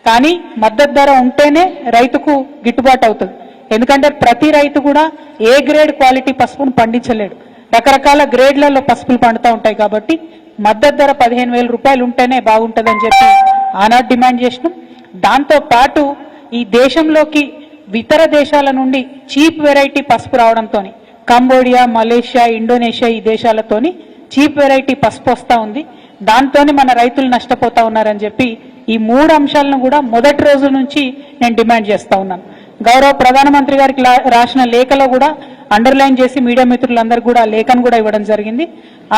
కానీ మద్దతు ధర ఉంటేనే రైతుకు గిట్టుబాటు అవుతుంది. ఎందుకంటే ప్రతి రైతు కూడా ఏ గ్రేడ్ క్వాలిటీ పసుపును పండించలేడు, రకరకాల గ్రేడ్లలో పసుపులు పండుతూ ఉంటాయి. కాబట్టి మద్దతు ధర 15,000 రూపాయలు ఉంటేనే బాగుంటుందని చెప్పి ఆనాడు డిమాండ్ చేసినాం. దాంతో పాటు ఈ దేశంలోకి ఇతర దేశాల నుండి చీప్ వెరైటీ పసుపు రావడంతో కంబోడియా, మలేషియా, ఇండోనేషియా ఈ దేశాలతోని చీప్ వెరైటీ పసుపు వస్తూ ఉంది. దాంతోని మన రైతులు నష్టపోతా ఉన్నారని చెప్పి ఈ 3 అంశాలను కూడా మొదటి రోజు నుంచి నేను డిమాండ్ చేస్తూ ఉన్నాను. గౌరవ ప్రధానమంత్రి గారికి రాసిన లేఖలో కూడా అండర్లైన్ చేసి మీడియా మిత్రులందరూ కూడా లేఖను కూడా ఇవ్వడం జరిగింది.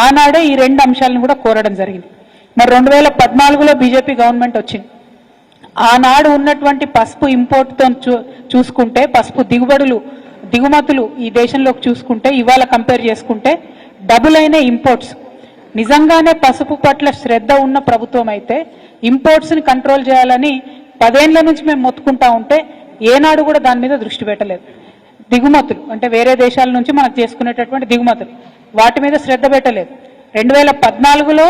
ఆనాడే ఈ 2 అంశాలను కూడా కోరడం జరిగింది. మరి 2014లో బీజేపీ గవర్నమెంట్ వచ్చింది. ఆనాడు ఉన్నటువంటి పసుపు ఇంపోర్ట్తో చూసుకుంటే, పసుపు దిగుమతులు ఈ దేశంలోకి చూసుకుంటే, ఇవాళ కంపేర్ చేసుకుంటే డబుల్ అయిన ఇంపోర్ట్స్. నిజంగానే పసుపు పట్ల శ్రద్ధ ఉన్న ప్రభుత్వం అయితే ఇంపోర్ట్స్ని కంట్రోల్ చేయాలని 10 ఏళ్ల నుంచి మేము మొత్తుకుంటా ఉంటే ఏనాడు కూడా దాని మీద దృష్టి పెట్టలేదు. దిగుమతులు అంటే వేరే దేశాల నుంచి మనకు చేసుకునేటటువంటి దిగుమతులు, వాటి మీద శ్రద్ధ పెట్టలేదు. 2014లో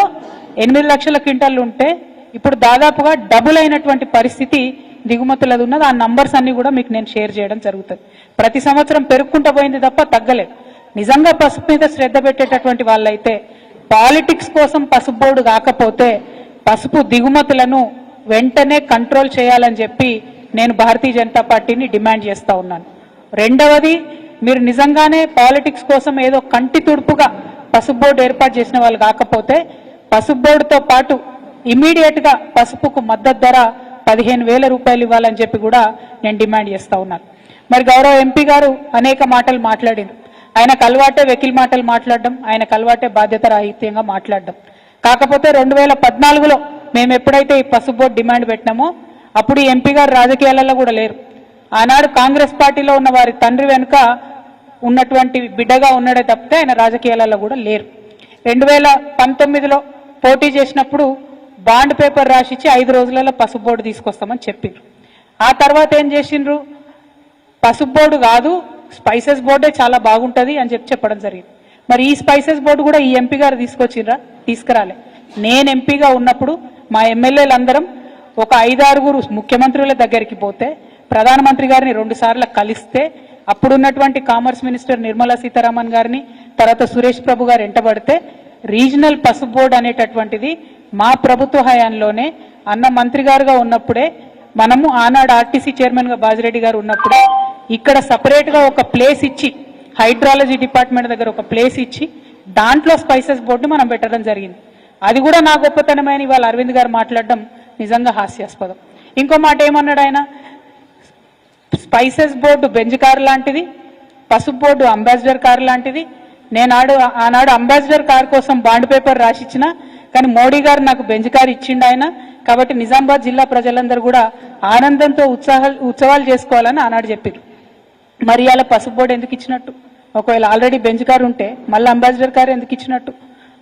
8 లక్షల క్వింటాలు ఉంటే ఇప్పుడు దాదాపుగా డబుల్ అయినటువంటి పరిస్థితి దిగుమతులది ఉన్నది. ఆ నంబర్స్ అన్ని కూడా మీకు నేను షేర్ చేయడం జరుగుతుంది. ప్రతి సంవత్సరం పెరుగుకుంటూ పోయింది తప్ప తగ్గలేదు. నిజంగా పసుపు మీద శ్రద్ధ పెట్టేటటువంటి వాళ్ళైతే పాలిటిక్స్ కోసం పసుపు బోర్డు కాకపోతే పసుపు దిగుమతులను వెంటనే కంట్రోల్ చేయాలని చెప్పి నేను భారతీయ జనతా పార్టీని డిమాండ్ చేస్తూ ఉన్నాను. రెండవది, మీరు నిజంగానే పాలిటిక్స్ కోసం ఏదో కంటి తుడుపుగా పసుపు బోర్డు ఏర్పాటు చేసిన వాళ్ళు కాకపోతే పసుపు బోర్డుతో పాటు ఇమీడియట్గా పసుపుకు మద్దతు ధర 15,000 రూపాయలు ఇవ్వాలని చెప్పి కూడా నేను డిమాండ్ చేస్తూ ఉన్నాను. మరి గౌరవ ఎంపీ గారు అనేక మాటలు మాట్లాడింది. ఆయనకు అలవాటే వెకిల్ మాటలు మాట్లాడడం, ఆయనకు అలవాటే బాధ్యత రాహిత్యంగా మాట్లాడడం. కాకపోతే 2014లో మేము ఎప్పుడైతే ఈ పసుపు బోర్డు డిమాండ్ పెట్టినామో అప్పుడు ఈ ఎంపీ గారు రాజకీయాలలో కూడా లేరు. ఆనాడు కాంగ్రెస్ పార్టీలో ఉన్న వారి తండ్రి వెనుక ఉన్నటువంటి బిడ్డగా ఉన్నాడే తప్పితే ఆయన రాజకీయాలలో కూడా లేరు. 2019లో పోటీ చేసినప్పుడు బాండ్ పేపర్ రాసిచ్చి 5 రోజులలో పసుపు బోర్డు తీసుకొస్తామని చెప్పిండ్రు. ఆ తర్వాత ఏం చేసిండ్రు, పసుపు బోర్డు కాదు స్పైసెస్ బోర్డే చాలా బాగుంటుంది అని చెప్పడం జరిగింది. మరి ఈ స్పైసెస్ బోర్డు కూడా ఈ ఎంపీ గారు తీసుకొచ్చిండ్రా? తీసుకురాలే. నేను ఎంపీగా ఉన్నప్పుడు మా ఎమ్మెల్యేలందరం ఒక 5-6 ముఖ్యమంత్రుల దగ్గరికి పోతే, ప్రధానమంత్రి గారిని 2 సార్లు కలిస్తే, అప్పుడున్నటువంటి కామర్స్ మినిస్టర్ నిర్మలా సీతారామన్ గారిని, తర్వాత సురేష్ ప్రభు గారు ఎంటబడితే రీజనల్ పసుపు బోర్డు అనేటటువంటిది మా ప్రభుత్వ హయాంలోనే అన్న మంత్రి గారుగా ఉన్నప్పుడే, మనము ఆనాడు ఆర్టీసీ చైర్మన్గా బాజిరెడ్డి గారు ఉన్నప్పుడే ఇక్కడ సపరేట్గా ఒక ప్లేస్ ఇచ్చి, హైడ్రాలజీ డిపార్ట్మెంట్ దగ్గర ఒక ప్లేస్ ఇచ్చి దాంట్లో స్పైసెస్ బోర్డు మనం పెట్టడం జరిగింది. అది కూడా నా గొప్పతనమైన ఇవాళ అరవింద్ గారు మాట్లాడడం నిజంగా హాస్యాస్పదం. ఇంకో మాట ఏమన్నాడు ఆయన, స్పైసెస్ బోర్డు బెంజ్ కారు లాంటిది, పసుపు బోర్డు అంబాసిడర్ కారు లాంటిది. ఆనాడు అంబాసిడర్ కారు కోసం బాండ్ పేపర్ రాసిచ్చిన, కానీ మోడీ గారు నాకు బెంజ్ కారు ఇచ్చిండు ఆయన. కాబట్టి నిజామాబాద్ జిల్లా ప్రజలందరూ కూడా ఆనందంతో ఉత్సవాలు చేసుకోవాలని ఆనాడు చెప్పారు. మరి అలా పసుపు బోర్డు ఎందుకు ఇచ్చినట్టు? ఒకవేళ ఆల్రెడీ బెంజ్ కారు ఉంటే మళ్ళీ అంబాసిడర్ కారు ఎందుకు ఇచ్చినట్టు?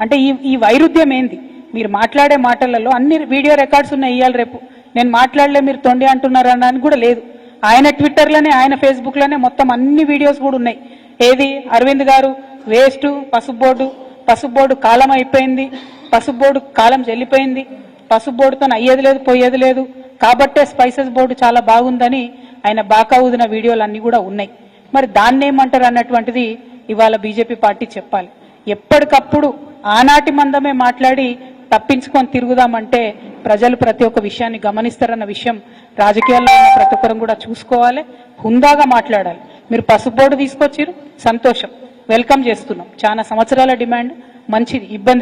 అంటే ఈ వైరుధ్యం ఏంది? మీరు మాట్లాడే మాటలలో అన్ని వీడియో రికార్డ్స్ ఉన్నాయి. ఇవాళ రేపు నేను మాట్లాడలే మీరు తొండి అంటున్నారు అనడానికి కూడా లేదు. ఆయన ట్విట్టర్లోనే, ఆయన ఫేస్బుక్లోనే మొత్తం అన్ని వీడియోస్ కూడా ఉన్నాయి. ఏది, అరవింద్ గారు వేస్ట్, పసుపు బోర్డు కాలం అయిపోయింది, పసుపు బోర్డు కాలం చెల్లిపోయింది, పసుపు బోర్డుతో అయ్యేది లేదు పోయేది లేదు, కాబట్టే స్పైసెస్ బోర్డు చాలా బాగుందని ఆయన బాకా ఊదిన వీడియోలు అన్నీ కూడా ఉన్నాయి. మరి దాన్ని ఏమంటారు అన్నటువంటిది ఇవాళ బీజేపీ పార్టీ చెప్పాలి. ఎప్పటికప్పుడు ఆనాటి మందమే మాట్లాడి తప్పించుకొని తిరుగుదామంటే ప్రజలు ప్రతి ఒక్క విషయాన్ని గమనిస్తారన్న విషయం రాజకీయాల్లో ఉన్న ప్రతి ఒక్కరం కూడా చూసుకోవాలి, హుందాగా మాట్లాడాలి. మీరు పసుపు బోర్డు తీసుకొచ్చిరు, సంతోషం, వెల్కమ్ చేస్తున్నాం. చాలా సంవత్సరాల డిమాండ్, మంచిది, ఇబ్బంది